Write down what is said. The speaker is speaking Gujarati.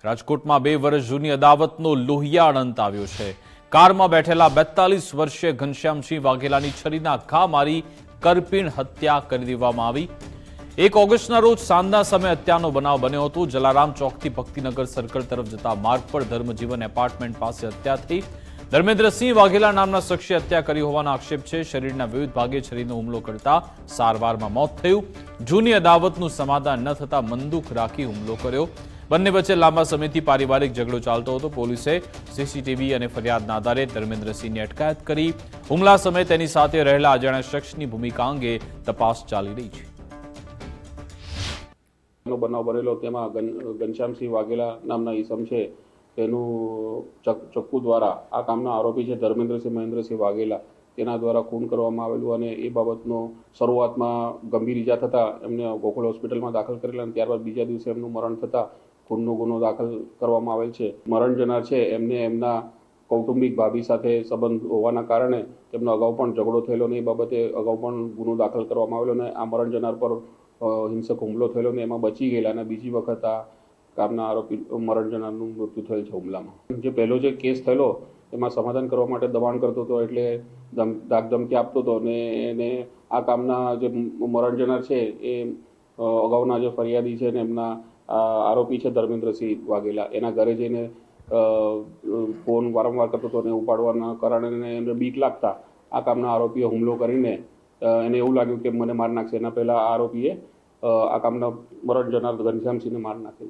રાજકોટમાં 2 વર્ષ જૂની અદાવતનો લોહિયાળ અંત આવ્યો છે। કારમાં બેઠેલા 42 વર્ષીય ઘનશ્યામસિંહ વાઘેલાની છરીના ઘા મારી કરપીણ હત્યા કરી દેવામાં આવી। 1 ઓગસ્ટના રોજ સાંજના સમયે હત્યાનો બનાવ બન્યો હતો। જલારામ ચોકથી ભક્તિનગર સર્કલ તરફ જતા માર્ગ પર ધર્મજીવન એપાર્ટમેન્ટ પાસે હત્યા થઈ। ધર્મેન્દ્રસિંહ વાઘેલા નામના શખ્સે હત્યા કરી હોવાનો આક્ષેપ છે। શરીરના વિવિધ ભાગે છરીનો હુમલો કરતા સારવારમાં મોત થયું। જૂની અદાવતનું સમાધાન ન થતા બંદૂક રાખી હુમલો કર્યો। બંને વચ્ચે લાંબા સમયથી પારિવારિક ઝઘડો ચાલતો હતો। પોલીસે સીસીટીવી અને ફરિયાદના આધારે ધર્મેન્દ્રસિંહની અટકાયત કરી। હુમલા સમયે તેની સાથે રહેલા અજાણ્યા શખ્સની ભૂમિકા અંગે તપાસ ચાલી રહી છે। બનાવ બનેલો તેમાં ઘનશ્યામસિંહ વાઘેલા નામના ઈસમ છે તેનું ચક્કુ દ્વારા આ કામના આરોપી છે ધર્મેન્દ્રસિંહ મહેન્દ્રસિંહ વાઘેલા તેના દ્વારા ખૂન કરવામાં આવેલું અને એ બાબતનો શરૂઆતમાં ગંભીર ઈજા થતાં એમને ગોકુળ હોસ્પિટલમાં દાખલ કરેલા અને ત્યારબાદ બીજા દિવસે એમનું મરણ થતાં ખૂનનો ગુનો દાખલ કરવામાં આવેલ છે। મરણ જનાર છે એમને એમના કૌટુંબિક ભાભી સાથે સંબંધ હોવાના કારણે તેમનો અગાઉ પણ ઝઘડો થયેલો અને એ બાબતે અગાઉ પણ ગુનો દાખલ કરવામાં આવેલો અને આ મરણ જનાર પર હિંસક હુમલો થયેલો ને એમાં બચી ગયેલા અને બીજી વખત આ કામના આરોપી મરણ જનારનું મૃત્યુ થયેલ છે હુમલામાં। જે પહેલો જે કેસ થયેલો એમાં સમાધાન કરવા માટે દબાણ કરતો હતો એટલે ધાકધમકી આપતો હતો અને એને આ કામના જે મરણ જનાર છે એ અગાઉના જે ફરિયાદી છે ને એમના આરોપી છે ધર્મેન્દ્રસિંહ વાઘેલા એના ઘરે જઈને ફોન વારંવાર કરતો હતો અને ઉપાડવાના કારણે એને બીક લાગતા આ કામના આરોપીએ હુમલો કરીને એને એવું લાગ્યું કે મને માર નાખશે। એના પહેલાં આ આરોપીએ આ કામના મરણ જનાર ઘનશ્યામસિંહને માર નાખેલ છે।